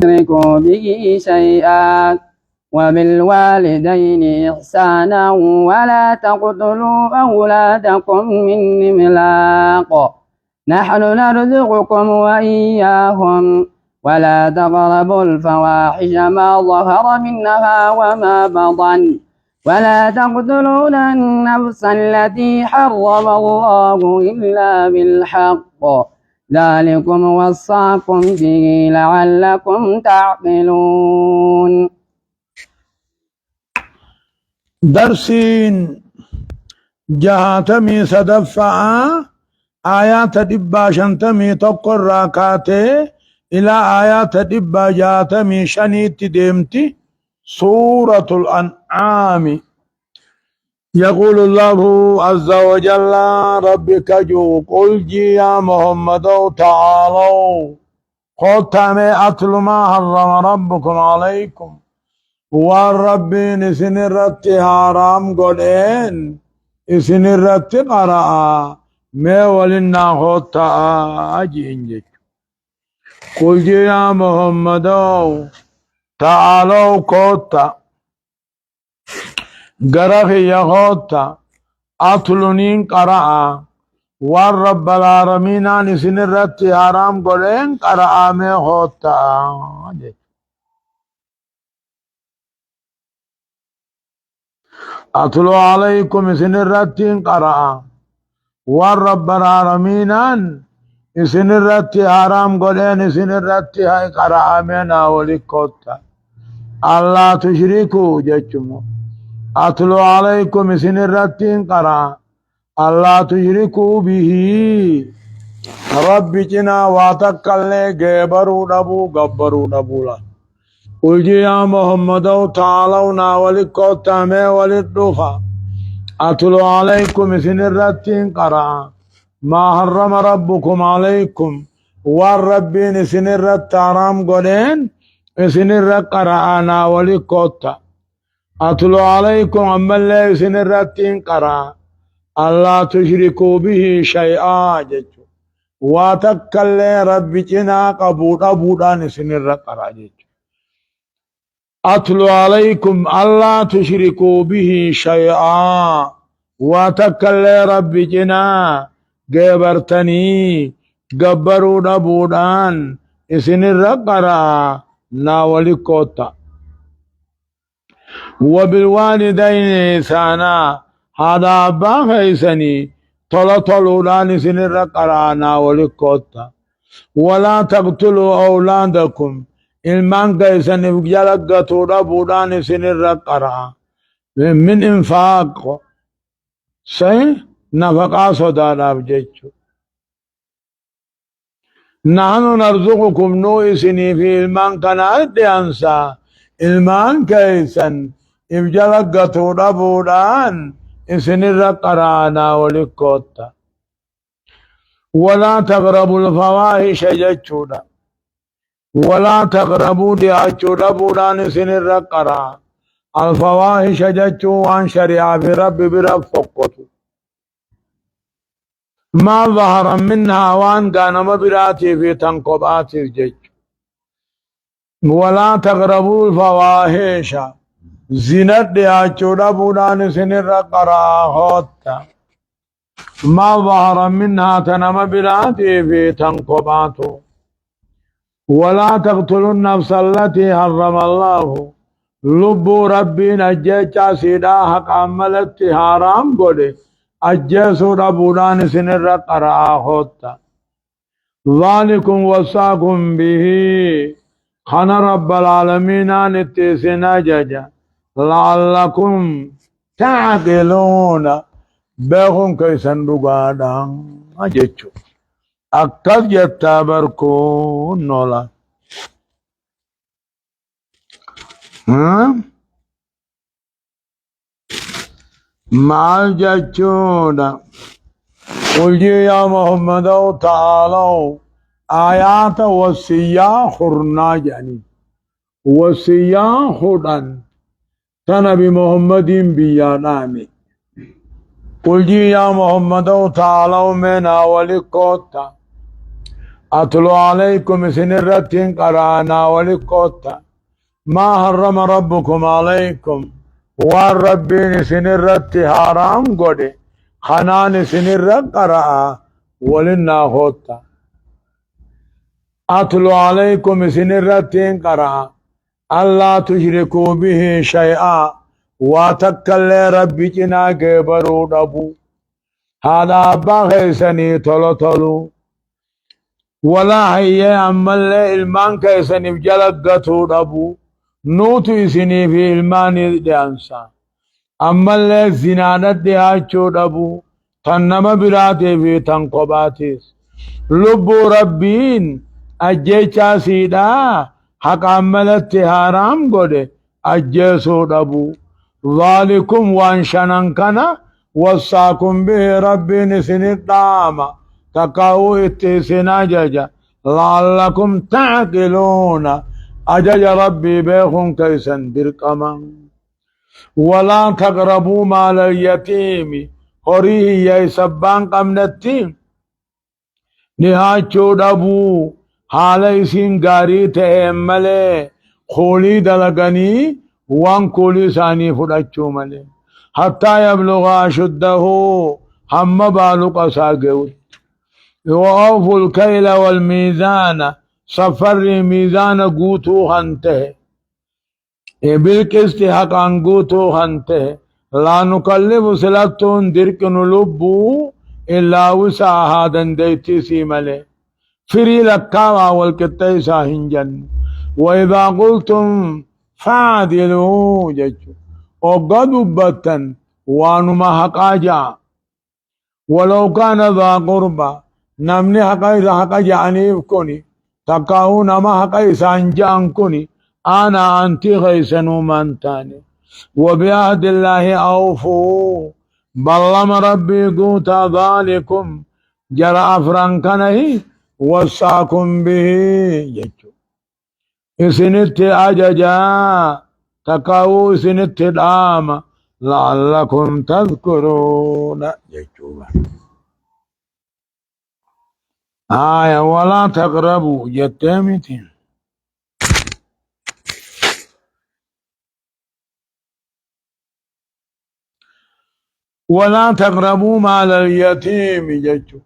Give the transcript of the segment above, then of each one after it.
تشركوا به شيئا وبالوالدين إحسانا ولا تقتلوا أولادكم من إملاق نحن نرزقكم وإياهم ولا تقربوا الفواحش ما ظهر منها وما بطن ولا تقتلون النفس التي حرم الله إلا بالحق ذلكم وصاكم به لعلكم تعقلون. درسين جهاتمي سدفعا آيات دبا شنتمي تقر راكاتي إلى آيات دبا جاتمي شنيت ديمتي سورة الأنعام. يقول الله عز وجل ربك جو قل جي يا محمد تعالوا قطعمي أتل ما حرم ربكم عليكم والرب نسن الرت حرام قلين اسن الرت قرأ ما ولنا قطع أجين. قل جي يا محمد تعالوا قطع غرف يغوتا أطلنين قرأ والرب العالمين نسن الرت حرام قلين قرأ مي غوتا. أطلو عليكم سن الرت قرأ والرب العالمين سن الرت حرام قلين سن الرت قرأ مينا ولكوتا الله تشركوا جتمو. أتلو عليكم سن الرتين قرأ الله تشركوا به ربي جنا واتقل جبروا نبو قبروا نبولا. قل يا محمد تعالوا ناولكو تامي وللدفا. أتلو عليكم سن الرتين قرأ ما حرم ربكم عليكم والربين سن الرت حرام قلين سن الرت قرأ ناولكو تا. أتلو عليكم أما اللي سن الرتين قرأ الله تشركوا به شيئا جيجو واتكل ربي جنا قبودا سن الرقرا جيجو. أتلو عليكم الله تشركوا به شيئا واتكل ربي جنا قبرتني قبروا نبودان سن الرقرا ناولي كوتا. وبالوالدين إحسانا هذا أبا خيسني طلطلوا لاني سنر قرانا ولكوتا. ولا تقتلوا أولادكم المان خيسني بجلقتوا ربوداني سنر قرا من إنفاق سي نفقا صدانا بجيشو. نحن نرزقكم نوي سني في المان كان أنسى المان كيسن إبجلقتوا ربودان إسن الرقرانا ولكوتا. ولا تقربوا الفواحش جتشودا ولا تقربوا دياتشو ربودان إسن الرقرا الفواحش جتشو وان شريعة برب برب فقطو ما ظهر منها وان كان مبراتي في تنقباتي جتشو. ولا تقربوا الفواحش زينت دياتشو ربودان سن الرقرا خوتا ما ظهر منها تنم براتي في تنقباتو. ولا تقتلوا النفس التي حرم الله لبو ربي نجيچا سيدا حق عملت حرام قولي أجيسو ربودان سن الرقرا خوتا. ذلكم وصاكم به خان رب العالمين نتسنا ججا لعلكم تعقلون بهم كيسن دغادا اجچو اكد يتابركو نولا. ما جچودا. قل يا محمد تعالوا آيات وصيا خرنا جاني وصيا خدان تنبي محمد بيانامي. قل يا محمد تعالوا من ولكوتا أتلو عليكم سنرتين قرانا ولكوتا ما حرم ربكم عليكم والربين سنرت حرام قد خنان سنرت قرأ ولنا خوتا أتلو عليكم سنرتين قرأ ألا تشركوا به شيئا واتكل ربي جنا قبروا دبو هذا باغيسني تلو تلو ولا هي عمل المان كيسني بجلقتو دبو نوتو يسني في المان دانسا عمل زنانت دهاچو دبو تنما براتي في تنقباتيس لبو ربين أجيچا سيدا حق عملت حرام قد أجيسو دبو ذلكم وانشنن كنا وصاكم به ربين سنطاما تقاو اتسنا ججا لعلكم تعقلون أجج ربي بيخون كيسن برقما ولا تقربوا مال اليتيم هريه يسبان قمنتين نهاچو دبو حال اسين غاري تهمله خولي دلغني وان كولي ثاني فدچو مله حتى يبلغ اشده هم بالق ساغو وأوفوا الكيل والميزان سفر ميزان قوتو هنته بالقسط حقا قوتو هنته لا نكلف سلطون درك نلبو إلا وسعها دنديتي سيمله فري لكاوا والكتاي ساهنجن وإذا قلتم فعدلوا ججو وقدوا بطن وانما حقاجا ولو كان ذا قربا نمني حقا جانيف كوني تقاو نما حقا سانجان كوني أنا أنتي غيسنو منتاني وبعهد الله أوفوا بلما ربي قوتا ذلكم جرى أفرانكنه وصاكم به يجو إسنت أججا تقاو إسنت الآم لعلكم تذكرون يجو آية ولا تقربوا جتامتين ولا تقربوا مال اليتيم جتو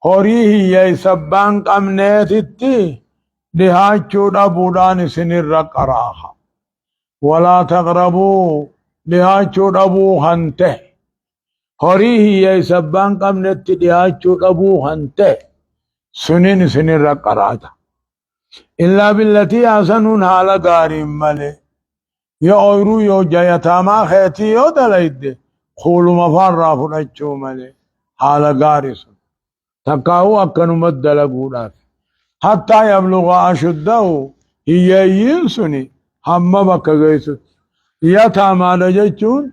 هوريه يسبان قمنيتي دهاچو دبودان سنر قراها ولا تقربوا دهاچو دبو هنته هوريه يسبان قمنيتي دهاچو دبو هنته سنين سنر قراتا إلا بالتي أحسنون حال غارم ملي يا أورو يو جايتاما خيتي يو دلائد خولو مفار فدچو ملي حال غارس تقاو أكنو مدلقودات حتى يبلغ أشده هي ينسني هم بك غيست يتاما دجچون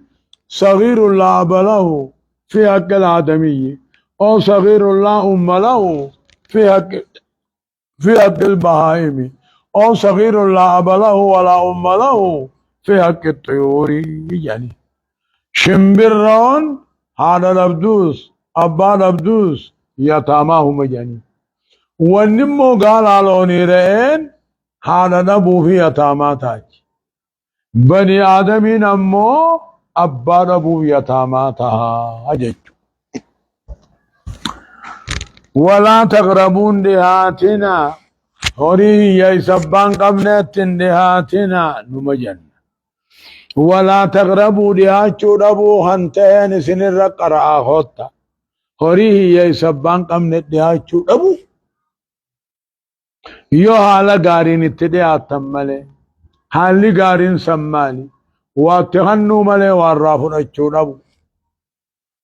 صغير الله بله في حق الآدمي أو صغير الله أم له في حق البهائم أو صغير لا أب له ولا أم له في حق الطيور يعني شمبرون هذا الأبدوس أبا الأبدوس يتاماهم يعني ونمو قال على نيرين هذا نبو في يتاماتاج بني آدمين أمو أبا نبو يتاماتها أجج ولا تقربون دهاتنا هوري يسبان قبنت دهاتنا نمجن ولا تقربوا دهاتشو ربو هنتين سنر قرآ خوتا هوري يسبان قبنت دهاتشو ربو يو حالا غارين اتدهاتم ملي حالي غارين سمالي واتغنو ملي واررافون اچو ربو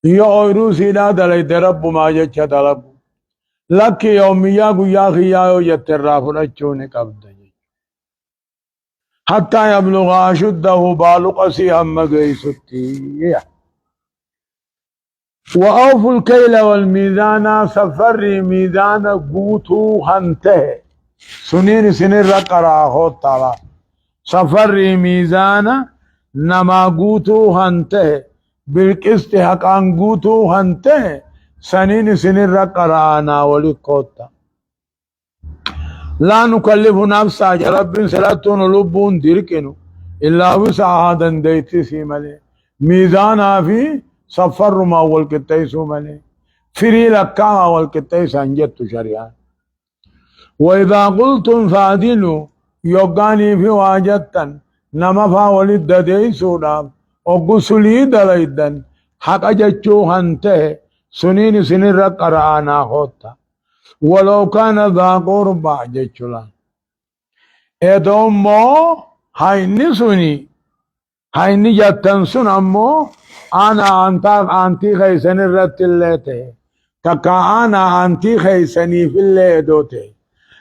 يو اويرو سيدا دلي درب ما جچا دلبو لكي يوميا قيا خيايو يترى فرچوني قبضة حتى يبلغ أشده بالغ سيهم قيستي وأوفوا الكيل والميزان سفر ميزان قوتو هنته سنين سنين رقراهو تعالى سفر ميزان نما قوتو هنته بالقسط حقان قوتو هنته سنين سنين رقرانا ولكوتا لا نكلف نفسا رب سلطون لبون دركنو إلا وسعها دنديتي سيمالي ميزانا في سفر ما والكتيسو مالي فري لكا والكتيس انجت شريعة وإذا قلتم فعدلوا يوغاني في واجتا نما فاولد ديسو داب وقسلي دليدن حق جچو هنته سنين سنين قرآنا خوتا ولو كان ذا قربا جچولا ادو مو هايني سني هايني جتن سن امو انا انتي خيسن الرتلته تكا انا انتي خيسني في اللي دوته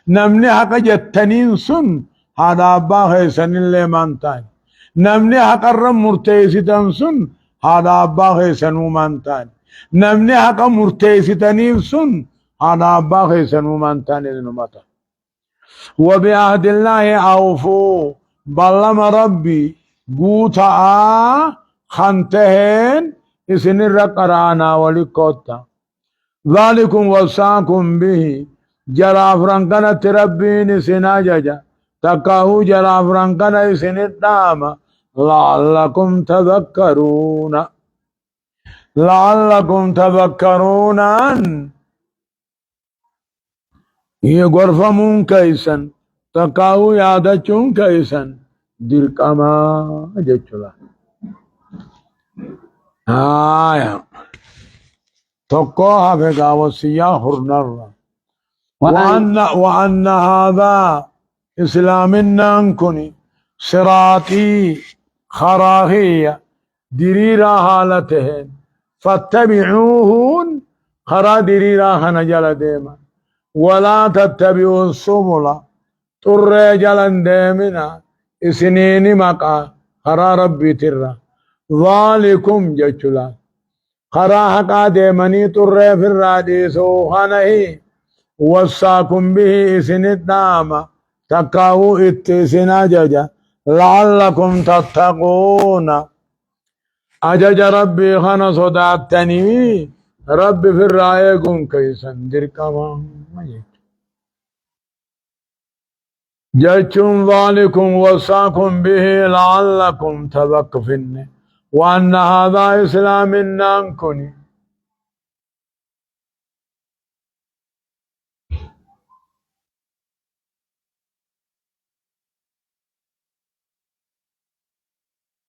نمني حق جتنين سن هذا ابا خيسن اللي مانتان نمني حق الرم مرتيسدن سن هذا ابا خيسن مانتان نمني حق مرتيسدنين سن هذا ابا خيسن مانتان لنمتا وبعهد الله اوفوا بلما ربي قوتا خنتهن اسن الرقرانا ولكوتا ذلكم وصاكم به جرى فرنكنا تربين سناججا تكاهو جرى فرنكنا اسن الدام لعلكم تذكرون لعلكم تذكرون ये गोरफमुन कैसन तकाऊ यादचुन कैसन दिलकमा जेचुला आया तको हाफेगा वसिया हुरनर وأن هذا إسلام نانكني صراطي خراهية دريرا حالتهن فاتبعوهن خرا دريرا خنجل ديما ولا تتبعوا السبل طر جلن ديمنا اسنين مقا خرا ربي ترى ذلكم جچلا خرا حقا ديمني طر في الراديس وخانه وصاكم به اسن الدام تقاو اتسنا ججا لعلكم تتقون اجج ربي خنا صداتني ربي في الرايقون كيسن دركما جاءتم ذلكم وصاكم به لعلكم تذكرون وأن هذا إسلام نانكني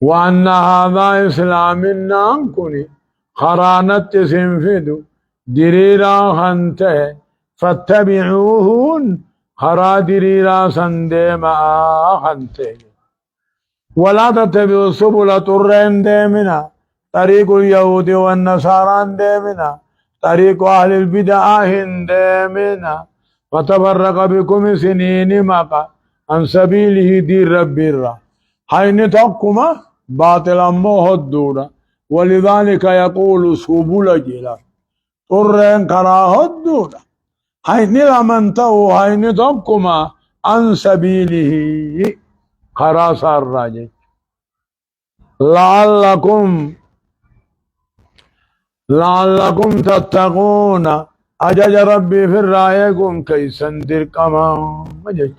وأن هذا إسلام نانكني خرانت سنفدو دريرا خنته فاتبعوهن خرا دريرا سندما خنته ولا تتبعوا السبل طرين ديمنا طريق اليهود والنصارى ديمنا طريق أهل البدع ديمنا فتفرق بكم سنين مقا عن سبيله دين رب الرا حين تقوم باطل أمه الدورة ولذلك يقول سبل جلا طرين كراه الدورة حين لمن تو حين تقوم عن سبيله خراس الراجع لعلكم تتقون أجج ربي في الرايكم كيسن دركما مجد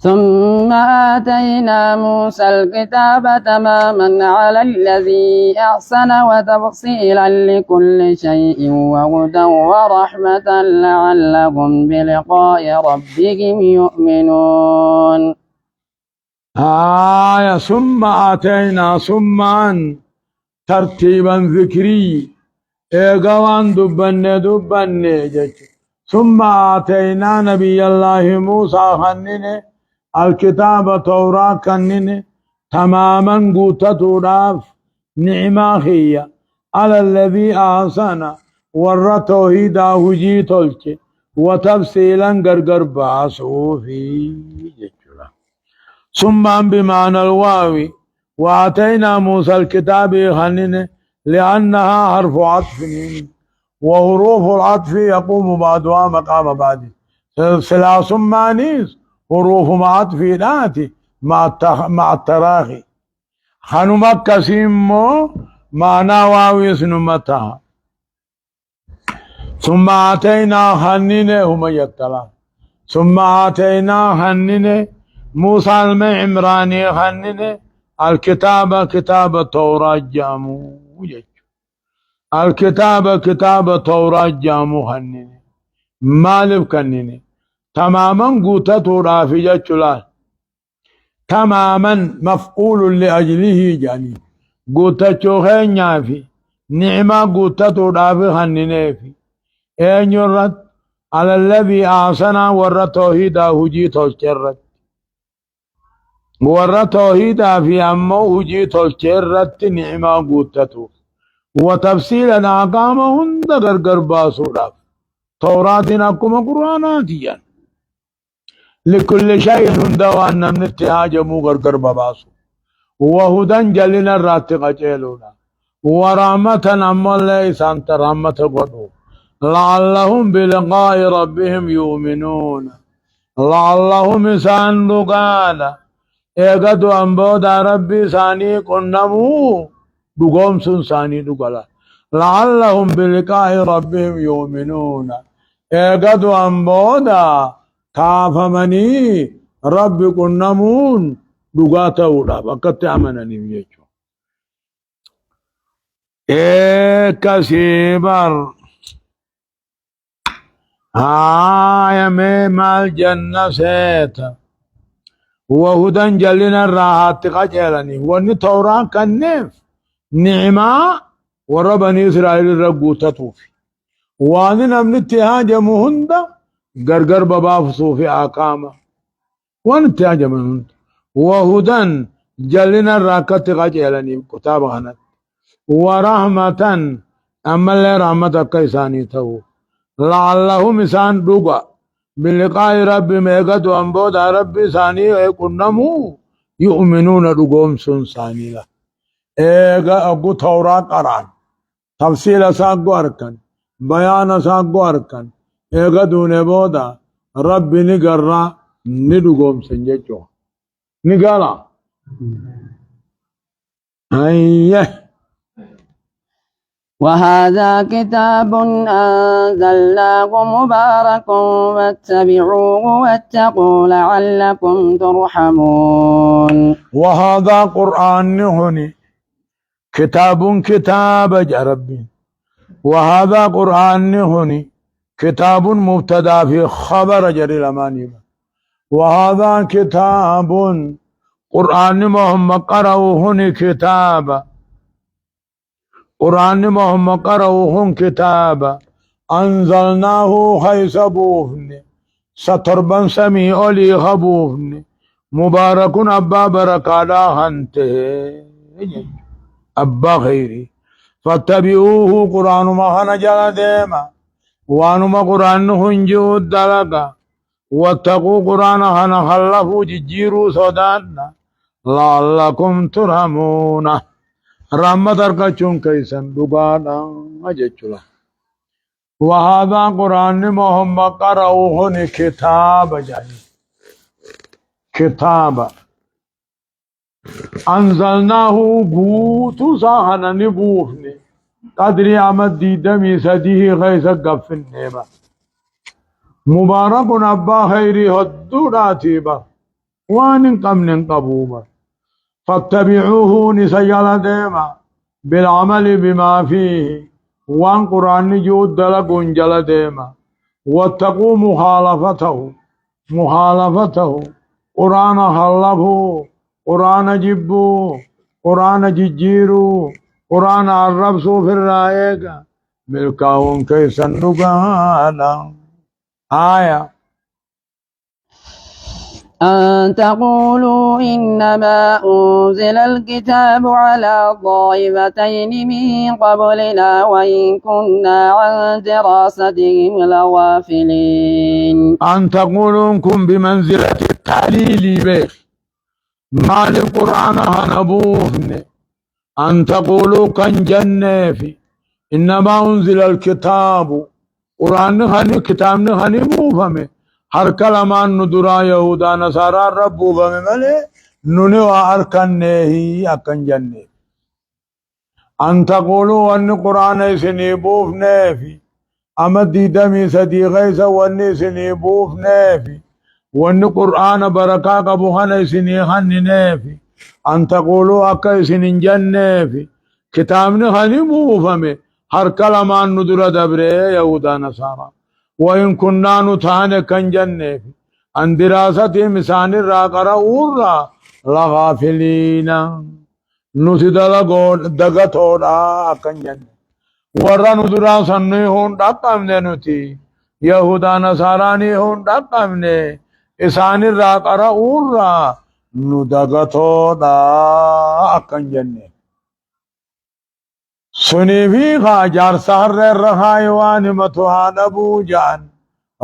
ثم آتينا موسى الكتاب تماما على الذي أحسن وتفصيلا لكل شيء وهدى ورحمة لعلهم بلقاء ربهم يؤمنون ثم آتينا ثم ترتيبا ذكري إيقوان دبن جج ثم آتينا نبي الله موسى خننه الكتاب توراة كننه تماما قوتة راف نعمة هي على الذي أحسن ور توحيدا هجي تلك وتفصيلا غرغر باسو في ججلا ثم بمعنى الواوي وآتينا موسى الكتاب خننه لأنها حرف عطف وحروف العطف يقوم بعدها مقام بعد ثلاث مانيس حروف عطف ذاتي مع التراخي خنمك كسيمو معنى واوي سنمتها ثم آتينا خننه هم يتلا ثم آتينا هنن موسى المعمراني هنن الكتاب كتاب التوراة جامو الكتاب كتاب التوراة جامو هنن مالف كنن تماما قوتته رافجة جلال تماما مفعول لأجله جاني قوتته خين يافي نعمة قوتته رافي هنن في أين يرد على الذي أعصنا ور توحيدا هجي تلچرت ور توحيدا في أمو هجي تلچرت نعمة قوتته وتفصيلا أقامهن غرغر باسودا توراتنا كما قرآناتيا لكل شيء هند وأن من اتهاجمو غرغر باسو وهدى جلنا الراتق جيلونا ورحمة أما الله سانت رحمة قدو لعلهم بلقاء ربهم يؤمنون لعلهم ساندقانا ايقدوا انبودا ربي ساني قنمو دقوم ساني دقلا لعلهم بلقاء ربهم يؤمنون ايقدوا انبودا كافمني ربي قنمون دقاتا ولا بكت امنني بيجو كسيبر آية مال جنة سيتا وهدى جلنا الراحات قجلني وان توران كنف نعمة وربني إسرائيل رقوتا توفي وان نمن اتهاج مهند غرغر بابا فصوفي آقاما وان اتهاج مهند وهدى جلنا الراحات قجلني كتاب غنت ورحمة أما اللي رحمة كيساني تو لعلهم إسان دوغا بلقاء ربي ميغد وانبود ربي ثاني ويقنمو يؤمنون دوغوم سن ثاني لا ايغا اقو تورا قران تفصيل ساقو اركن بيان ساقو اركن ايغا دون بودا ربي نقرا ندوغوم سنججو نقالا ايه وهذا كتاب أنزلناه مبارك فاتبعوه واتقوا لعلكم ترحمون وهذا قرآن هني كتاب جربي وهذا قرآن هني كتاب مبتدا في خبر جري الأماني وهذا كتاب قرآن محمد قرأه هني كتاب قرآن محمد قرأوهم كتابا أنزلناه خيسبوهن ستربا سميع لي خبوهن مبارك أبا بركالا هنته أبا خيري فاتبعوه قرآن ما خنجل ديما وانما قرآن هنجود دلقا واتقوا قرآن خنخلفوا ججيروا صدادنا لعلكم ترحمون رحمت ارکچون کیسن دگانا اجچلا وهذا قرآن محمد قرأوه كتاب جاني كتاب انزلناه بوتو ساحنا نبوفني قدر عمد ديدمي سديه غيث قفن نيبا مبارك أبا خيري هدو راتيبا وان قمن قبوبا فاتبعوه نسيال ديما بالعمل بما فيه وان قرآن جود دلقون جل ديما واتقوا مخالفته قرآن خلفه قرآن جبو قرآن ججيرو قرآن عربسو في الرائق ملكاهم كيسا نقالا آية أن تقولوا إنما أنزل الكتاب على طائفتين من قبلنا وإن كنا عن دراستهم لغافلين أن تقولوا كن بمنزلة التعليل به ما القرآن هنبوهن أن تقولوا كان جنة إنما أنزل الكتاب قرآن هني كتاب هني موفمه هر کلمان ندرا یهودا نصارا ربو بمملے ننو ارکن ہی اکن جننے ان تقولوا ان قرآن سنی بوف نیفی أمدي دمي سدي غيث واني سني بوف نافي واني قرآن بركا قبوهن سني خن نافي أن تقولوا أكا سنين جنافي كتابني خني بوفمي هر كلمان ندر دبري يهودا نصارى وإن كنا نتان كن جنافي أن دراسة مسان الراقرة أورا لغافلين نسدل دغتودا أكن جنافي warra nu duraa sannii hun dhaqqabne nuti yahudaa nasaaraanii hun dhaqqabne isaanirraa qara'uurraa nu dagatoodha akkan jenne suniifi kaa jaarsa harreerra haayiwaan himatu haa dhabuu ja'an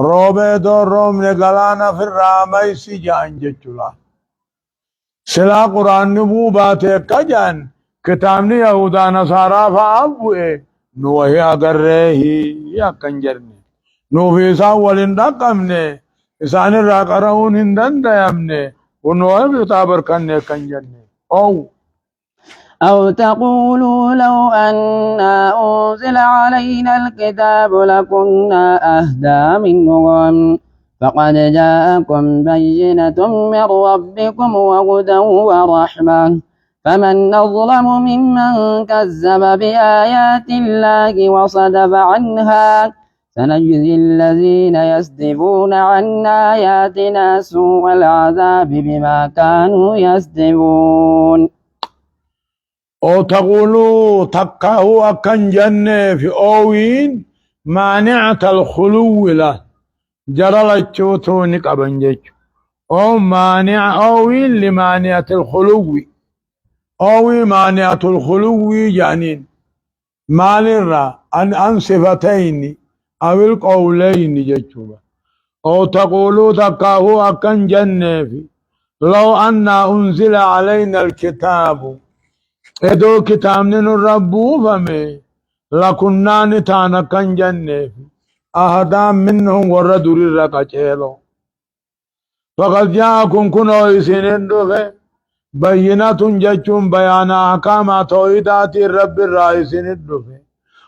roobee doon roobne galaana firraa maysi ja'an jechula silaa quraanni buu baate akka ja'an kitaabni yahudaa nasaaraa fa'aa bu'e نوهي أقريه يا كنجرني نوفي ساول اندقمني إسان الراقرون هندن ديامني ونوهي بتابر كني كنجرني أو تقولوا لو أنا أنزل علينا الكتاب لكنا أهدى منهم فقد جاءكم بينة من ربكم وهدى ورحمة فمن أظلم ممن كذب بآيات الله وصدف عنها سنجزي الذين يصدفون عن آياتنا سوء العذاب بما كانوا يصدفون أو تقولوا تقاه أكن جنة في أوين مانعة الخلو له جرى الشوتونك أبنجج أو مانع أوين لمانعة الخلو أو مانعة الخلو يعني مالرا عن صفتين أو القولين جتشوبا أو تقولوا تقاه أكن جنة لو أن أنزل علينا الكتاب إدو كتابنا الرب فمي لكنا نتانا كن جنة أهدا منهم وردور الرقاچيلو فقد جاءكم كنوا سنين دفه بينات جچون بيان احكام توحيدات الرب الرئيس ندفه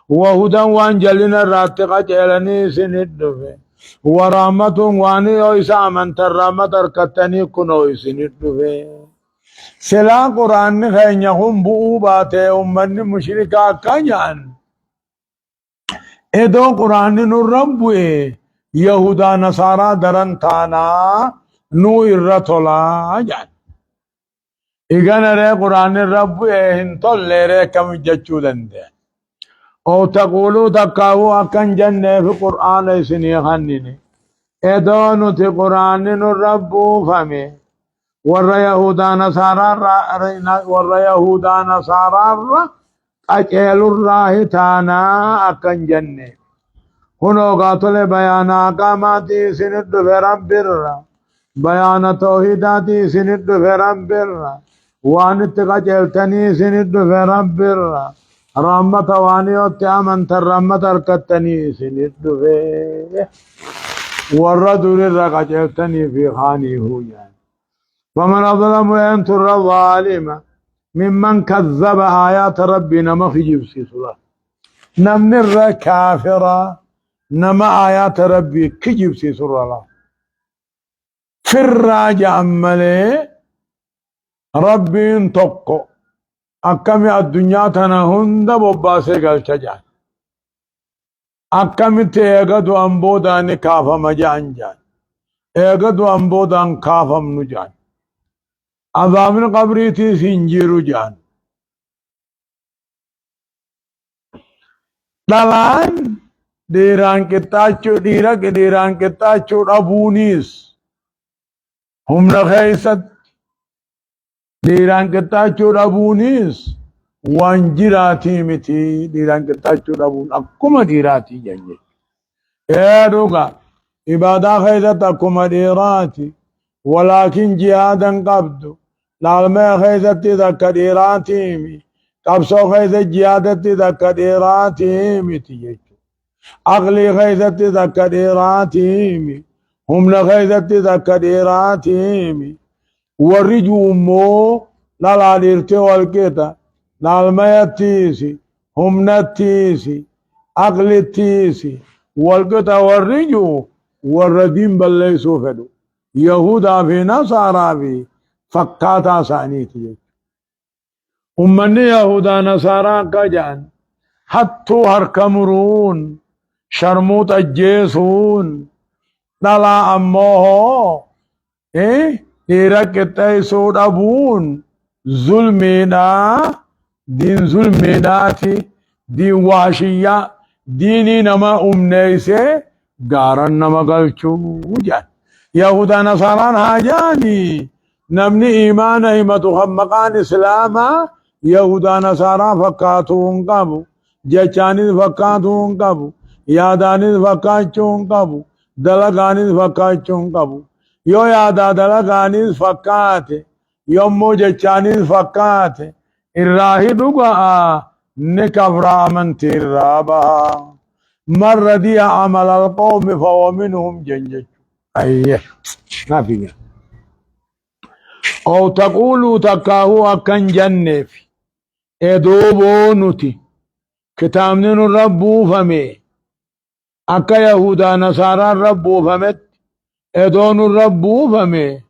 وهدى وانجلنا راتقا چلني سندفه ورحمة واني اويسا من ترحمة اركتني كنو سندفه سلا قرآن خينيهم بؤو باته امن مشركا كنيان ادو قرآن نرب يهودا نصارى درن تانا نو الرطلا جان إغانا ري قرآن الرب هنطل ري كم جچو دنده او تقولوا تقاو اكن جنة في قرآن سني خنيني ادونو تي قرآن الرب فمي ور يهودا نصارى اجيل الراه تانا اكن جنة هنو قاتل بيان اقاماتي سند في رب الرّ بيان توحيداتي سند في رب الرّ وان تقجلتني سند في رب الرّ رحمة واني وتعمن ترمت اركتني سند في والردول الرقجلتني في خاني هو يعني فمن أظلم ينتر الظالم ممن كذب آيات ربنا ما في جبسي صلاة نمن الركافرة نما آيات ربي كجيب سي سر الله في الراجع ملي ربي تقو أكمي الدنيا تنا هند بباسي قل شجان أكمي تيغدو أنبودان كافا مجان جان ايغدو أنبودان كافا منجان عذاب قبري تي سنجيرو جان دلان ديران كتاچو ديرا کے ديران كتاچو ابونيس هم نخيست ديران كتاچو ابونيس وانجراتي متي ديران كتاچو ابون اكما ديراتي جنجي ايه دوغا عبادة خيزت اكما ديراتي ولكن جهادا قبضو لالما خيزت ذاك ديراتي مي قبصو خيزت جهادت ذاك ديراتي متي أغلي غيثت ذكريراتهم هم لغيثت ذكريراتهم ورجوا مو لا ليرتي والكيتا لا الميتيسي هم نتيسي أغلي تيسي والقطع والرجو والردين بالليسو فدو يهودا في نصارى في فكاتا ثانيتي أمني يهودا نصارى كجان حتى هركمرون شرموت الجيسون طلع أمه إيه إيرك سود أبون ظلمنا دين ظلمناتي دين واشية ديني نما أمنيسي قارن نما قلچو جان يهودا نصاران هاجاني نمني إيمان إيمتو خمقان إسلاما يهودا نصاران فكاتون قبو جچاني فكاتون قبو ياداني فكاتون قبو دلقاني فكاتون قبو يو يادا دلقاني فكاتي يومو جچاني فكاتي الراهي دقاء نكفر من ترابها مر دي عمل القوم فهو منهم جنجج أيه ما في أو تقولوا تكاهو أكن جنف إدوبونتي كتامنين الرب فمي أكا يهودا نصارى الرب فمت إدون الرب فمي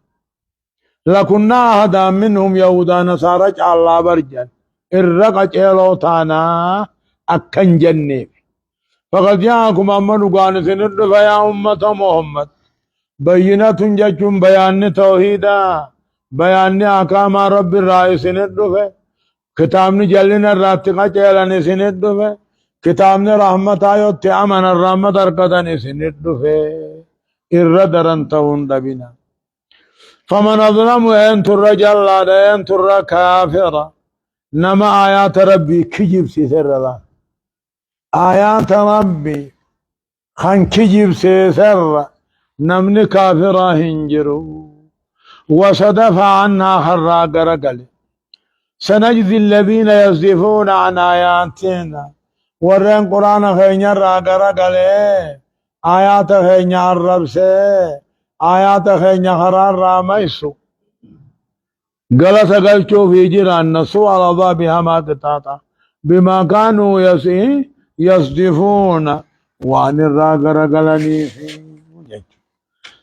لكنا هدا منهم يهودا نصارى الله برجل الرقع إلوتانا أكن جنف فقد جاءكم أمن قال سند فيا أمة محمد بينة ججم بيان توحيدا بيان أحكام رب الرأي سند كتابني جلنا الراتقة جلنا سند كتابني رحمة آيو تأمن الرحمة أركضني سند إردرن تهون دبنا فمن أظلم أن ترجل أن تر كافرة نما آيات ربي كجب سيسر الله آيات ربي خان كجب سيسر نمن كافرة هنجرو وصدف عنها خرا قرقل سنجزي الذين يصدفون عن آياتنا ورين قرآن خينيا را قرقل آيات خينيا الرب سي آيات خينيا خرار راميسو غلط غلطو في جيران نسو على ضابها ما قطاطا بما كانوا يصدفون وعن الراقر قلني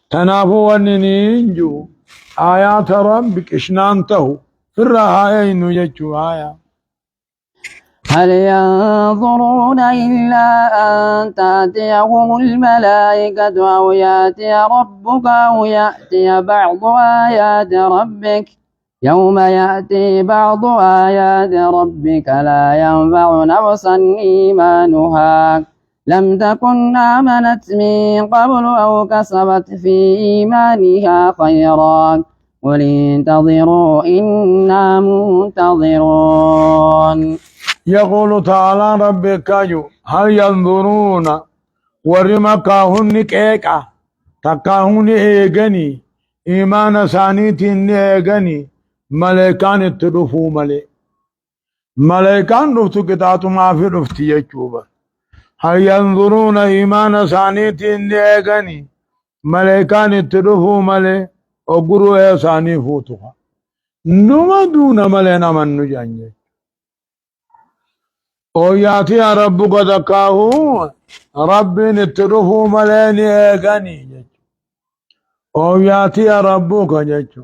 تنافوا وننينجو آيات ربك اشنانته في الرهاين يجو آيات هل ينظرون إلا أن تأتيهم الملائكة أو يأتي ربك أو يأتي بعض آيات ربك يوم يأتي بعض آيات ربك لا ينفع نفسا إيمانها لم تكن آمنت من قبل أو كسبت في إيمانها خيرا قل انتظروا إنا منتظرون يقول تعالى ربك هل ينظرون ورمكاهن كيكا تكاهن إيغني إيمان ثانيتين إيغني ملائكان اتدفوا ملائكان رفتو كتاتو ما في رفتي يجوبا هل ينظرون إيمان ثانيتين إيغني ملائكان اتدفوا وقروا ثاني فوتها نما دون ملائنا من نجاني او ياتي ربك دكاهو رب نترفو ملاني اغني او ياتي ربك جچو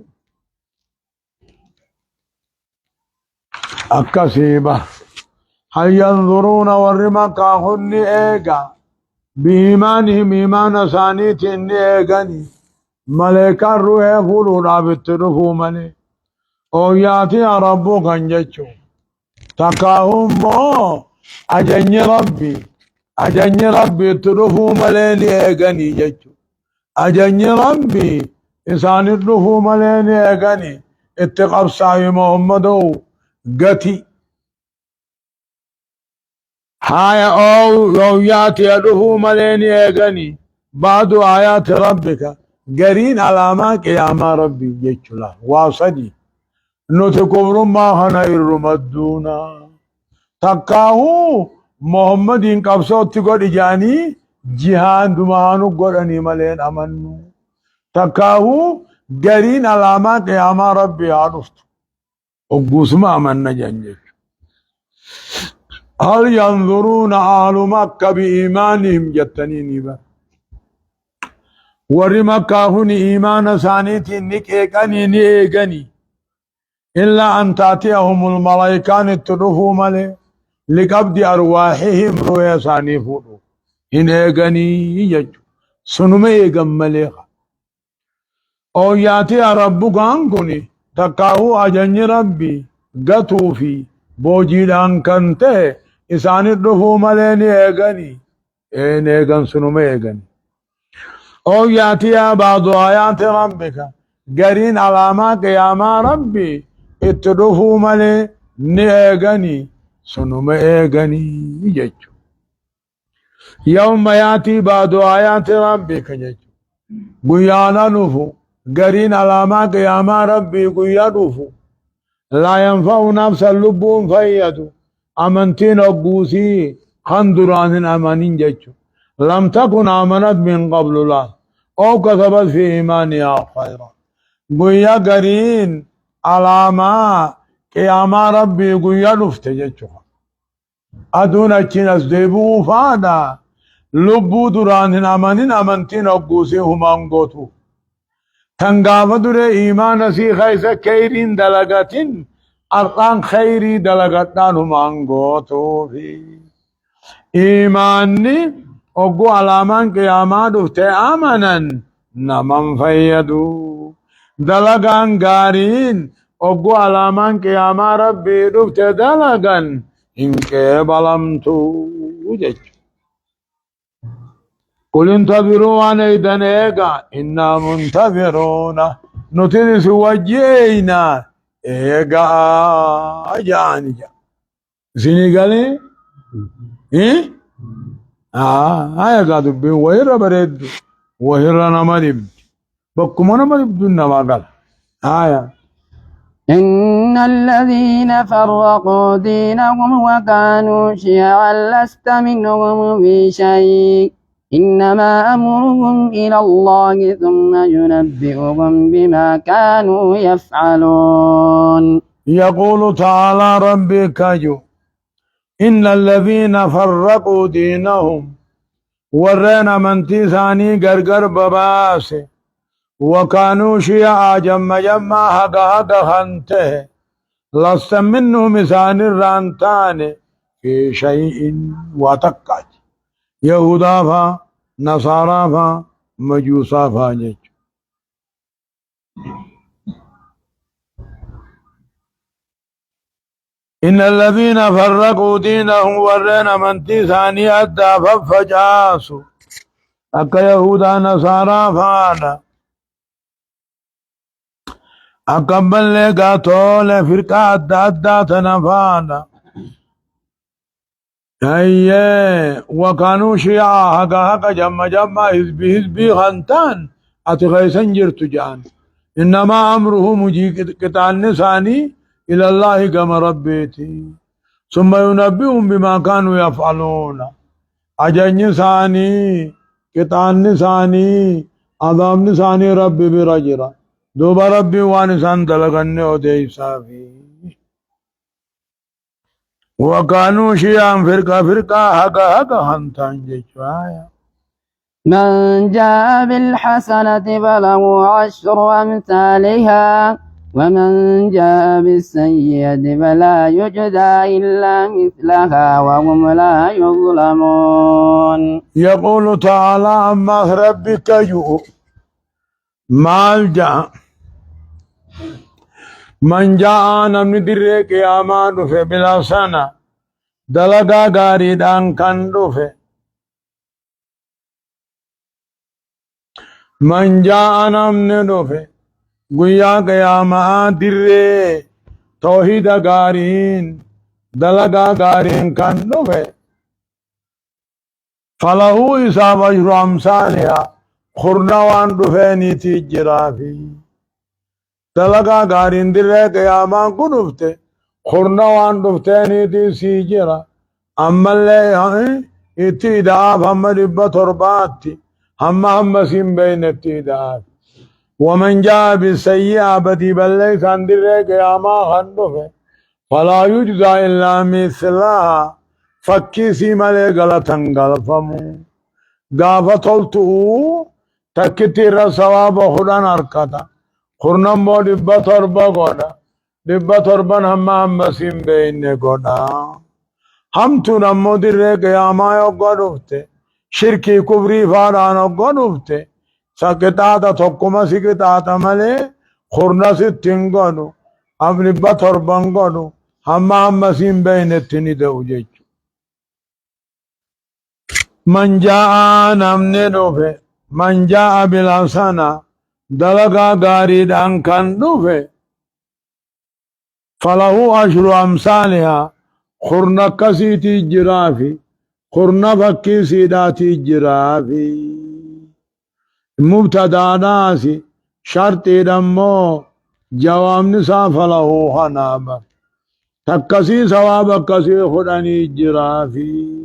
اكسيبا هل ينظرون ورمكاهن ايغا بإيمانهم إيمان ثانيت إني اغني ملائكة روح فولو رابط ترفو ملي او ياتي ربك جچو تكاهم مو أجني ربي ترفو مليني اغني جچو أجني ربي إنسان ترفو مليني اغني اتقاب صاحب محمدو قتي هاي او ياتي ترفو مليني اغني بعد آيات ربك قرين علامات قيام ربي جچو لا واصدي نتكبر ما هنا الرمدونا تكاهو محمد إن قبصو تقول إجاني جهان دمانو قراني ملين أمنو تكاهو قرين علامات قيام ربي عرفت وقوس ما أمنا جنجك هل ينظرون أهل مكة بإيمانهم جتنيني با ور مكة هني إيمان ثانيتي نكيكني نيغني إلا أن تأتيهم الملائكان التدفوا ملي لقبض أرواحهم رؤيا ثاني فودو إن إيغني يجو سنما إيغم مليخا أو ياتي ربك أنكني تقاو أجني ربي قطو في بوجيدان كنته إساني الدفو مليني إيغني إن إيغن سنما إيغني أو ياتي بعض آيات ربك قرين علامات قياما ربي اتدفو ملي نيغني سنما إيغني يجو يوم ياتي بعض آيات ربك يجو قيانا نفو قرين علامات قياما ربي قيا نفو لا ينفع نفس اللبون فيدو أمنتين أبوسي خندران أمانين جيشو لم تكن آمنت من قبل الله أو كسبت في إيمانها خيرا قويا قرين علامة قياما ربي قويا نفت جيشو أدون أجين أسدبو فادا لبو دران أمانين أمنتين أبوسي هم أنقوتو تنقاف در إيمان سي خيسا كيرين دلغتين أرقان خيري دلغتان هم أنقوتو في إيماني أقو علامان قياما دفته آمنا نمن فيدو دلغان غارين أقو علامان قياما ربي دفته دلغان إنك بلمتو جج قل انتظروا عن إذن إيقا إنا منتظرون نتنس وجينا إيقا أجاني جا سيني قالي إيه آية قادوا بي وهر بريد وهر نمريب بكم نمريب دون ما قال آية إن الذين فرقوا دينهم وكانوا شيعا لست منهم في شيء إنما أمرهم إلى الله ثم ينبئهم بما كانوا يفعلون يقول تعالى ربي كجو إن الذين فرقوا دينهم ورنا من تيساني غرغر بباسه وكانوا شيعا جمع حقا خنته لست منه مسان الرانتان في شيء وتقج يهودا فا نصارى فا مجوسا فا جيج إن الذين فرقوا دينهم ورنا من تيساني أدى ففجاسوا أكا يهودا نصارى فانا أقبل لك طول فرقة أدى تنفانا أيه وكانوا شيعا حقا جمع حزبي خنتان أتغيسن جرت جان إنما أمره مجي قتال نساني إلى الله كما ربيتي ثم ينبئهم بما كانوا يفعلون أجن نساني قتال نساني عذاب نساني ربي برجرا دوبا ربي وانسان دلغن ودي صافي وكانوا شيعا فرقة حقا هنتان جيشوايا من جاء بالحسنة فله عشر أمثالها ومن جاء بالسيئة فلا يجزى إلا مثلها وهم لا يظلمون يقول تعالى أما ربك يؤ مال جاء من جاء نمن دري قياما دفه بلا سنة دلقا غاري دان كان دفه من جاء نمن دفه قيا قياما دري توحيد غارين دلقا غارين كان دفه فله إصاب أجر أمثالها خرنوان دفيني تجرافي دلقا غارين دري قياما كنفته خرنوان دفتيني تي سيجرا أما اللي اتداف هم ربا ترباتي هم سين بين اتداف ومن جاء بالسيئة بدي بلي سندر قياما خندفه فلا يجزى إلا مثلها فكيسي مالي غلطن غلفمو غافة تلتو تكتير سواب خدان أركتا خرنمو دبا تربا غودا دبا تربان هم سين بين غودا هم تو نمو dire قياما يغدوفته شركي كبري فاران يغدوفته سكتاتا تقوما سكتاتا مالي خرنا ستنغنو أبني بطر بانغنو هم سين بين التني دوجج من جاء نمني دوفه من جاء بالحسنة دلقا غاري دان كان دوفه فله أشر أمثالها خرنا كسيتي جرافي خرنا فكي سيداتي جرافي مبتدا ناسي شرطي دمو جواب نسا فله حنابا تكسي ثواب كسي خداني جرافي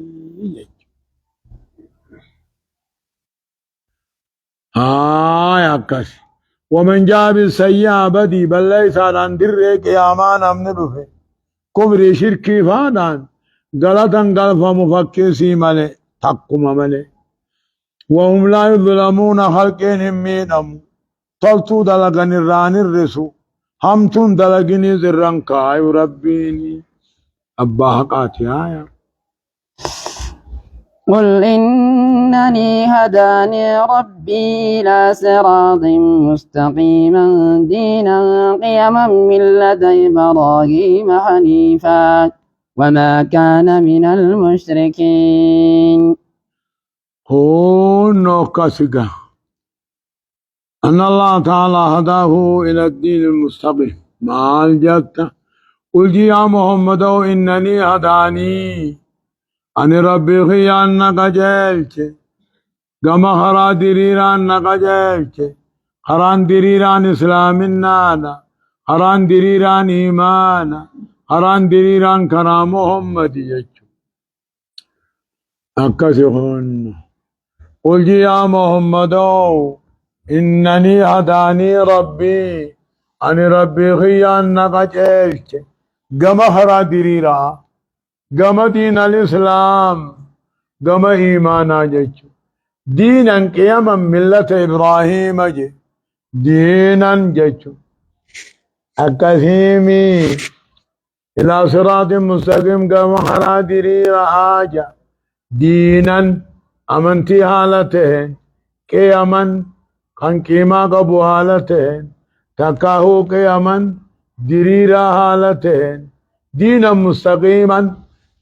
يا كسي ومن جاء بالسيئة بدي بل ليس عن درك يامان امن دفه كبري شركي فادان غلطا غلفا مفكسي ملي تقم ملي وهم لا يظلمون خلقين مينم طلتو دلغن الران الرسو همتون دلغني زرن كاي ربيني أبا حقاتي آية قل إنني هداني ربي إلى صراط مستقيما دينا قيما ملة إبراهيم حنيفا وما كان من المشركين هو نوكاسيغا أن الله تعالى هداه إلى الدين المستقيم مع الجنة قل يا محمد إنني هداني أن ربي خيانك جيلك كما خرا ديريران جيلك خران ديريران إسلام النانا خران ديريران إيمانا خران ديريران كرام محمد يجو أكسهن قل يا محمد إنني هداني ربي أن ربي خيانك جيلك كما خرا ديريران گما دین الاسلام گما ایمانا جچو دیناً قیما ملت ابراہیم جے دیناً جچو اکثیمی الى صراط مستقیم گما خرا دری رہا جا دیناً امنتی حالت ہے کہ امن خان قیما قبو حالت ہے تکاہو کہ امن دری رہا حالت ہے دیناً مستقیما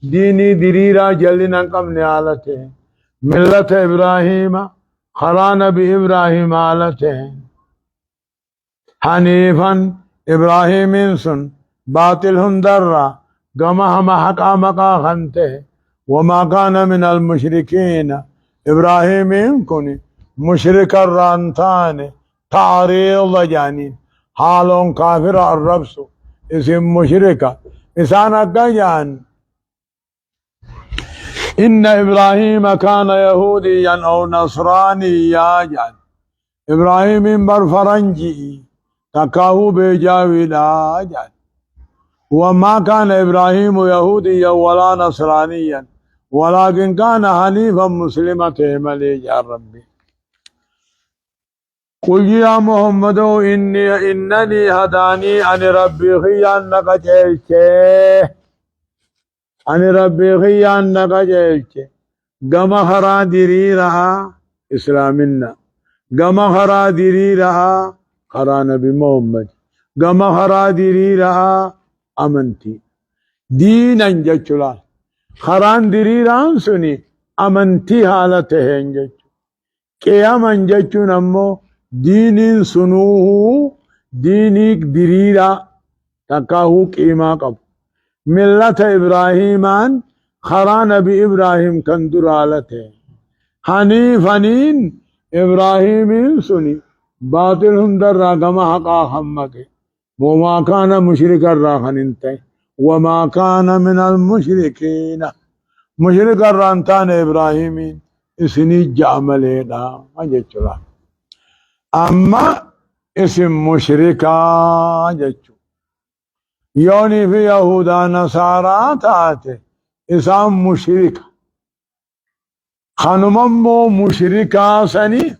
ديني دريرا جلنا قم نعالته ملة إبراهيم خران بإبراهيم عالته حنيفا إبراهيم سن باطلهم درا قمهم حقا مقا خنته وما كان من المشركين إبراهيم كن مشرك الرانتان تعريض جانين حالون كافر الربس اسم مشركة إسانا قجان إن إبراهيم كان يهوديا أو نصرانيا جان إبراهيم برفرنجي تكاهو بجاولا جان وما كان إبراهيم يهوديا ولا نصرانيا ولكن كان حنيفا مسلما ملي يا ربي قل يا محمد إنني هداني عن ربي خيانك جيشه أن ربي خيانك جيشه قم خرا ديري رها إسلامنا قم خرا ديري رها خرا نبي محمد قم خرا ديري رها أمنتي دينا جچلال خران ديري ران سني أمنتي حالته جچ قياما جچو نمو دين سنوه دينيك ديريرا تكاهو قيما قب ملة إبراهيمان خران بإبراهيم كندر آلته حنيفانين إبراهيم سني باطلهم در راقما حقا خمك وما كان مشرك الراخنين وما كان من المشركين مشرك الرانتان إبراهيمين اسني جعمله دا أجل أما اسم مشركا جچو يوني في يهودا نصارى تاته إسام مشرك خانممو مشركا سني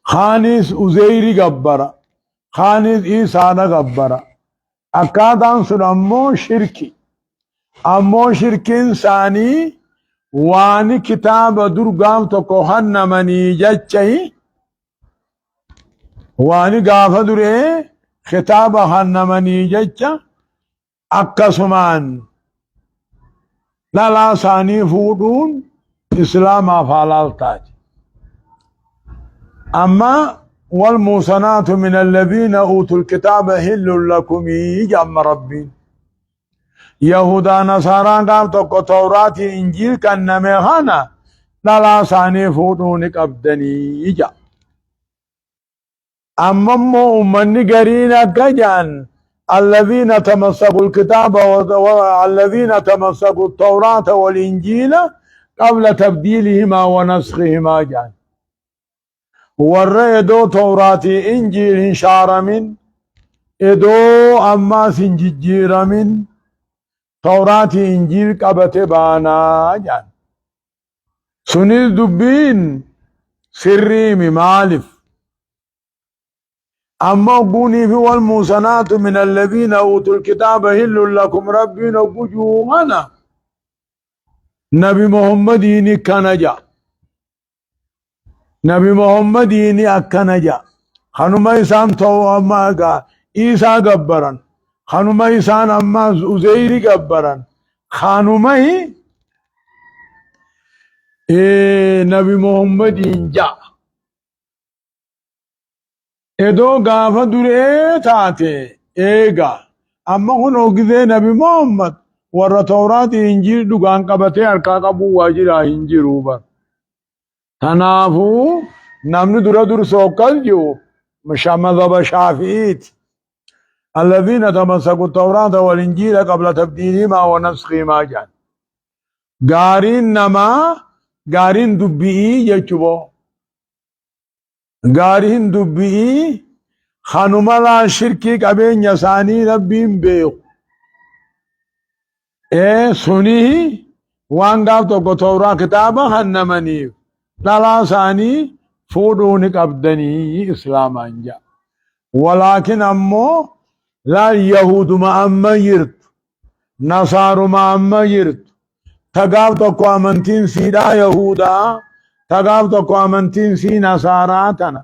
خانس أزيري قبرا خانس إيسانا قبرا أكادان سنمو شركي أمو شركين ثاني واني كتاب درقام تكوهن مني جتشي واني قافة دري خطاب هن مني جتشا أكسمان لا ثاني فودون إسلام أفعال تاج أما والموسنات من الذين أوتوا الكتاب هل لكم يجمع ربي يهودا نصارى قام تقو توراة إنجيل كان نميخانا لا ثاني فودونك أبدني يجا أما أمني قرينا كجان الذين تمسكوا الكتاب والذين تمسكوا التوراة والإنجيل قبل تبديلهما ونسخهما جان والرئدو توراة إنجيل شار من إدو أما سنججير من توراة إنجيل قبت بانا جان سنيل دبين سري ممالف أما قوني في والموسنات من الذين أوتوا الكتاب هل لكم ربنا وجوهنا نبي محمد كنجا نبي محمد أكنجا خنما إسان تو أما إيسا قبرا خنما إسان أما أزيري قبرا خنما نبي محمد جاء ادو غافا دري تاتي ايغا اما هنو غزي نبي محمد ور تورات انجيل دغان قبته اركا قبو واجرا انجيرو بر تنافو نمن در سوكل جو مشامذ شافعيت الذين تمسكوا التوراة والانجيل قبل تبديلهما ونسخهما جان غارين نما غارين دبي يچبو غارين دبي خانومالا شركي قبين يساني ربين بيو سنيه وانغاف تو تورا كتابا هنمني لا ثاني فودون قبدني اسلام انجا ولكن امو لا يهود ما اميرت نصارى ما اميرت تغاف تو امنتين سيدا يهودا تغاف تو امنتين سي نصارى تنا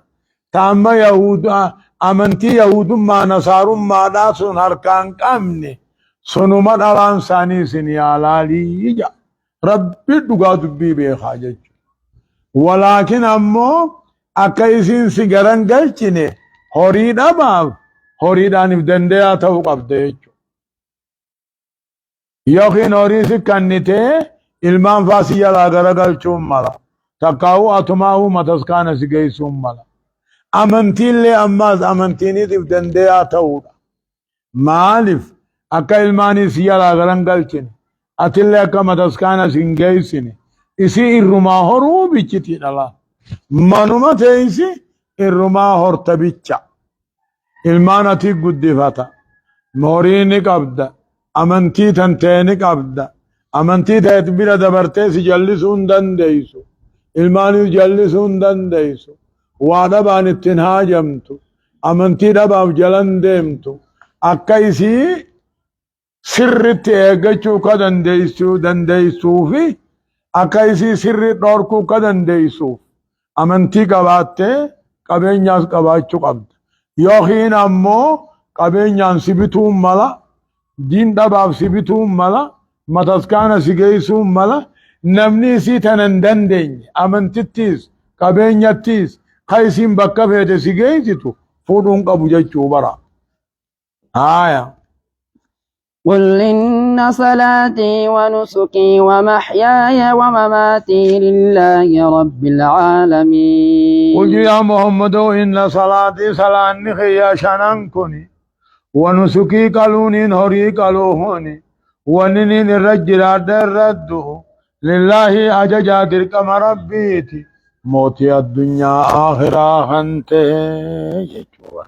تام يهودا امنتي يهود ما نصارى ما داسون هركان قامني سنوما دالان ثاني سنيالالي جا ربي دغا دبي بي حاجه ولكن امو اكايسين سيغران گلچني هوري دبا هوري دانف دنديا تو قبده يوخين هوري سكنته علمان فاسيا لا غرغلچوم مالا تقاو اتماو متسكان سيگيسوم مالا امنتين لي اماز امنتيني دف دنديا تو مالف اكا علماني سيا لا غرغلچني اتله كما متسكان سيگيسني इसी इरुमा होरू बिचिति दला मनुमा थे इसी इरुमा होर तबिच्चा इल्मानती गुद्दिफाता मोरीनी कब्दा अमंती तंतेनी कब्दा अमंती तैतबिरा दबरते सी जल्दी सुंदन देइसु इल्मानी जल्दी सुंदन देइसु वादा बानी तिन्हा जमतु अमंती दबाव जलन देमतु अक्का इसी सिर्रित एगचू का दंदेइसु fi अकाइसी सिर्री डोरकू कदन देइसु अमंती कबाते कबेन्यास कबाचु कब्द योखीन अम्मो कबेन्यान सिबितू मला दिन दबाव सिबितू मला मतस्कान सिगेइसु मला नमनी सी तनंदन देኝ अमंतितीस कबेन्यातीस खाइसिम बक्कफेते सिगेइसितु फुडुन कबुजचू बरा आया قل إن صلاتي ونسكي ومحياي ومماتي لله رب العالمين قل يا محمد إن صلاتي صلاني خيا شننكني ونسكي قالوني هوري قالوهوني ونني الرجل الردو لله أججا تلك مربيتي موتي الدنيا آخرا خنته يجوا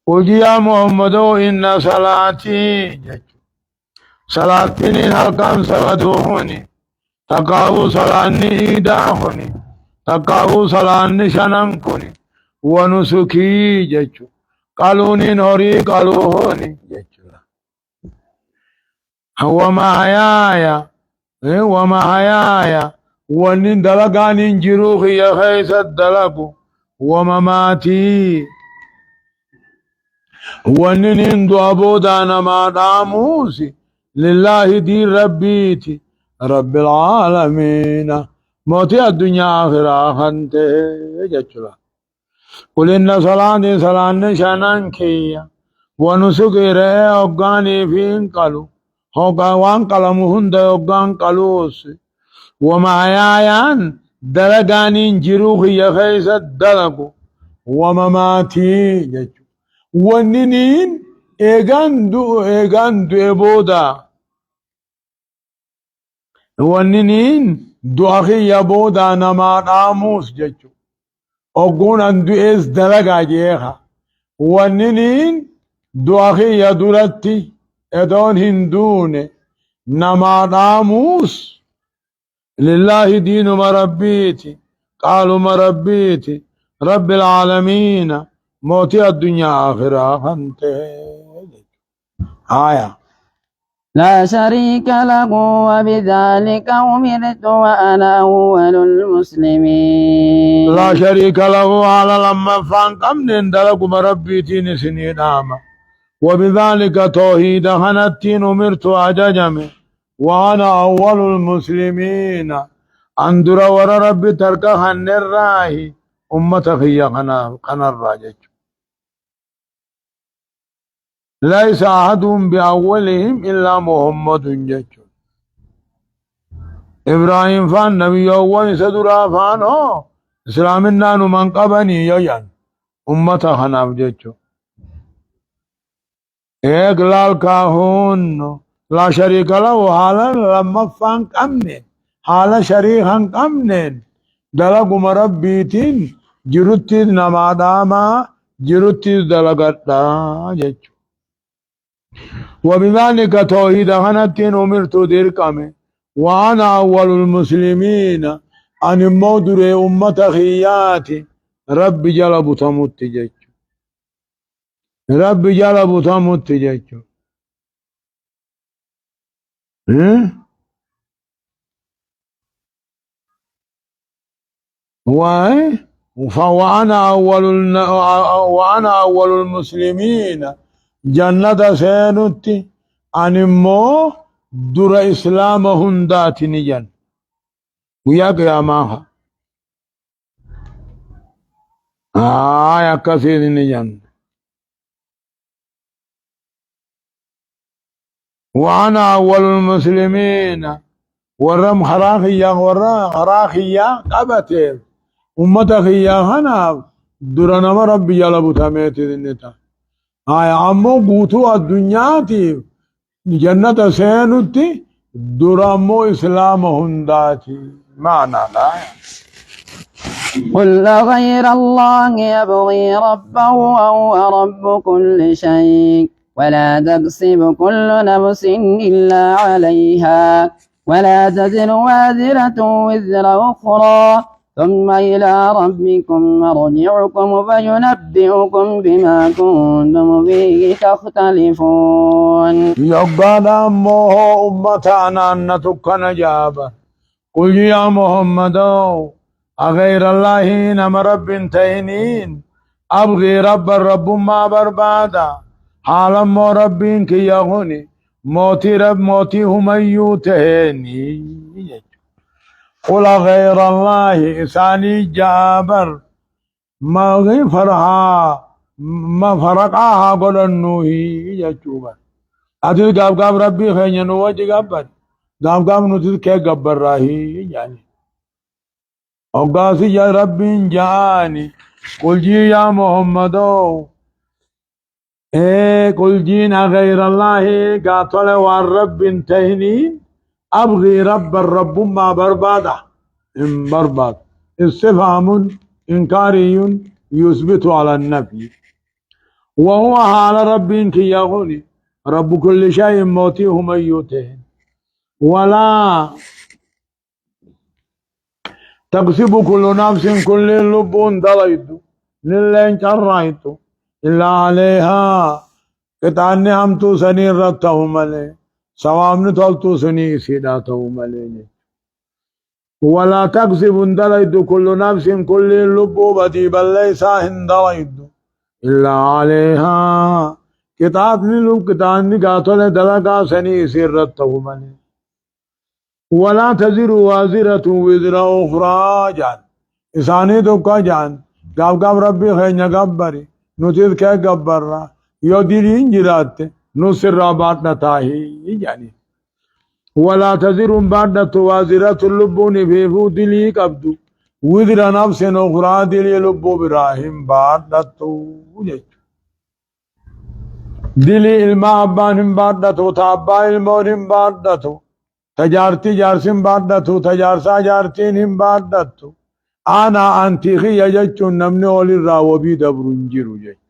قل يا محمد إن صلاتي صلاتين هلكان سبدوهني تقاو صلاني إيداهني تقاو صلاني شننكني ونسكي جيشو قالوني نوري قالوهني جيشو ومحياي ونن دلقان جروخي يا خيس الدلق ومماتي ونن دوابودان ما داموسي لله دين ربيتي رب العالمين موتي الدنيا آخرة خنته جچلا قل إن صلاة صلاة شانان كيا ونسكي رأي أغاني فين قالوا هوغا وان قلمهن دا أغان قالوس ومحيايان دلقانين جروخي يخيس الدلق ومماتي جچو وننين ايغاندو ابودا وننين دعاخي يبودا نما ناموس جچو اوغون اندو اس دلقا جيخا وننين دعاخي يدولتي ادون هندون نما ناموس لله دين مربيتي قالوا مربيتي رب العالمين موتي الدنيا آخرة أنت آية لا شريك له وبذلك أمرت وأنا أول المسلمين لا شريك له على لما فان قمن اندلق مربيتين سنين آما وبذلك توحيد خنتين أمرت أججم وأنا أول المسلمين أندر ور ربي ترك خن الراهي أمتك هي خن الراجج ليس أحد بأولهم إلا محمد جچو إبراهيم فان نبي أول سدرا فان هو إسلام النانو من قبني يجان أمتا خناف جچو ایک لال کاهون لا شريك له حالا لما فان قمنين حالا شريخا قمنين دلق مربيتين جرتي نماداما جرتي دلقتا جچو وبذلك توحيد خنتين أمرت درقم وأنا أول المسلمين أن مودر أمة خياتي رب جلب تمت جيش رب جلب تمت جيش وأنا أول المسلمين جنة سينتي أنمو در إسلام هندات نجن وياك يا ماها يا كثير نجن وأنا أول المسلمين ورم خراخيا قبتير أمتا خيا خنا درنما ربي جلبو تميتي دنتا أمو قوتو الدنيا تي جنة سينتي درامو إسلام هنداتي معنى لا قل غير الله يبغي ربا وهو رب كل شيء ولا تكسب كل نفس إلا عليها ولا تزر وازرة وزر أخرى ثم إلى ربكم مرجعكم فينبئكم بما كنتم فيه تختلفون يقال أمه أمتنا أنتك نجابة قل يا محمد أغير الله نم رب تينين أبغي رب ما بربادا حالا مو ربين كي يغني موتي هم يوتهني قل غير الله إساني جابر ما غفرها ما فرقها قل النوهي يجوبا أدل قاب ربي خيني نواجي قبر قاب نتذ كي قبر راهي يعني أقاسي يا ربي جاني قل جي يا محمد قل جينا غير الله قاتل والرب تهنين أبغي رب ما برباده برباد استفهام إنكاري يثبت على النفي وهو حال رب كي يغني رب كل شيء موتيه ميته ولا تكسب كل نفس كل لب دليت للين شرعت إلا عليها كتاني هم تو سني رتهم ملي سوام تو سني سيداتهم ملي ولا تكسب دليت كل نفس كل لب بدي بل ليس هندليت إلا عليها كتاب للب كتاني قاتل دلقا سني سيرتهم ملي ولا تزر وازرة وزر أخرى جان إساني تو کا جان قاب قاب ربي خينيا قبري نتيذ كي قبر يو دلين جرات نسر رابات نتاهي جاني ولا تزر بعد وازرة اللبون في فو دلي قبدو وزر نفس أخرى دلي لبو براهم بعد دلي الماء أبانهم بعد تابا المورهم بعد تجارتي جارسين بادتو تجارسا جارتين هم بادتو أنا أنتيخي يجتشون نمني أولي الراوبي دبرنجيرو جيش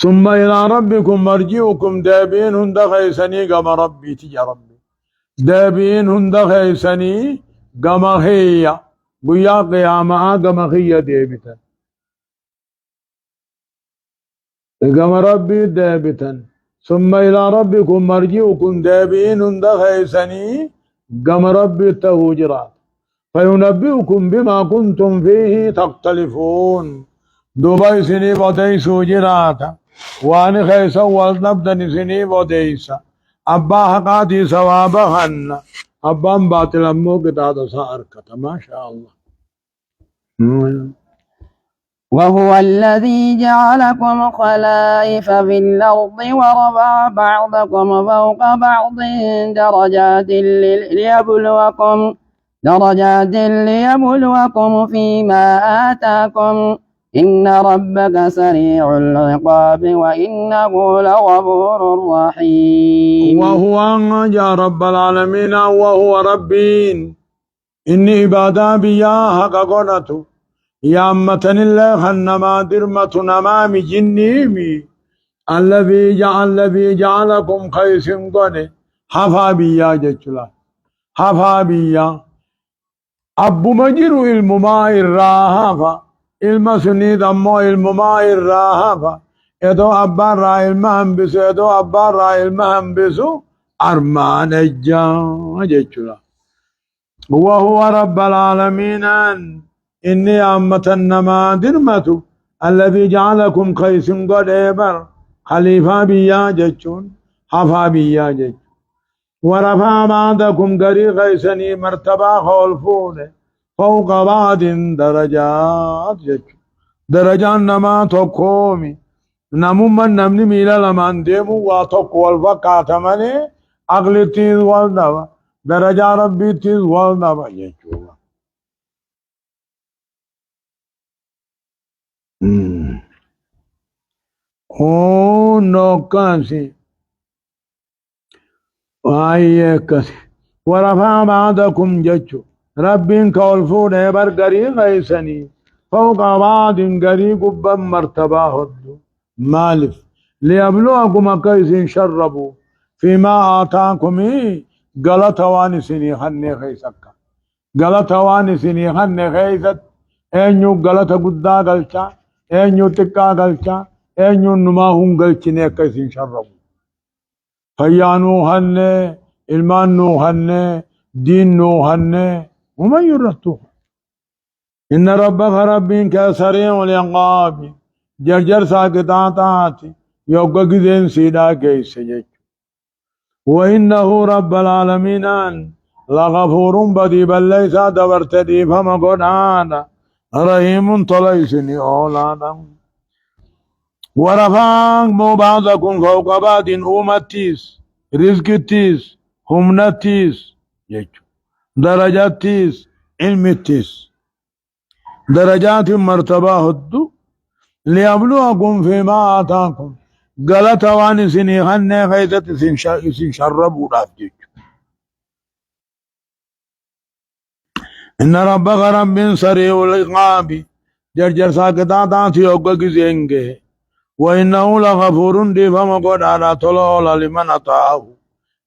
ثم إلى ربكم مرجعكم دابين هند خيسني قم ربي تجا ربي دابين هند خيسني قم هي قيا قياما قم هي دابتا قم ربي دابتا ثم إلى ربكم مرجعكم دابين دخيسني قم ربي تهجرات فينبئكم بما كنتم فيه تختلفون دبي سني بديس هجرات وان خيسا والنبدن سني بديس أبا حقاتي ثوابهن أبا باطل أمو قطعة سأركت ما شاء الله وهو الذي جعلكم خلائف في الأرض ورفع بعضكم فوق بعض درجات ليبلوكم فيما آتاكم إن ربك سريع العقاب وإنه لغفور رحيم وهو يا رب العالمين وهو ربين إني عبادا بيا حق قنته يا أمتن الله خنما درمة نمام جنيمي الذي جعلكم خيس قني حفا بيا جتلا حفا بيا أبو مجر الماء الراهفا المسني دمو الماء الراهفا يدو أبا را المهنبس يدو أبا را المهنبس أرمان الجان جتلا وهو رب العالمين إني أمة النما درمة الذي جعلكم خيس قد إبر خليفة بيا جتشون حفا بيا جتشون ورفع بعضكم قري خيسني مرتبة خولفون فوق بعض درجات جتشون درجات نما تقومي نمو من نمني ميلا لمن ديمو واتقو الفقات مني أغلي تيز والدوا درجة ربي تيز والدوا جتشون Oh, no casi. Ay, casi. ورفع بعضكم جتشو رب كولفون برقري غيسني فوق بعض قري قبا مرتبا هدو مالف ليبلوكم كيس شربوا فيما آتاكم غلط وانسني خني خيسك غلط وانسني خني خيست اينو غلط قدا غلطا اينو تكا غلطا اينو نما هم غلطني كيس شربوا فيانو هن ilmaan nuuhanne diin nuuhanne ومن يرتوه إن ربك ربك سريع العقاب جرجر ساكتات يوقع جذين سيدا كيس جج وإنه رب العالمين لغفور بدي بل ليس دبرت دي فما قدانا رحيم طليسني أولادا ورفع بعضكم فوق بعض أمتيس رزقتيس همنتيس درجاتيس علمتيس درجات مرتبة هدو ليبلوكم فيما آتاكم غلط وان سني خن خيزت سن شربوا دافجك إن ربك رب سريع العقاب جرجر ساكتا تاتي اوغا گزينگه وإنه لغفور دي فما قد على طلال لمن أطاعه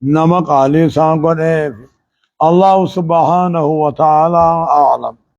نما قالي سان قد الله سبحانه وتعالى أعلم.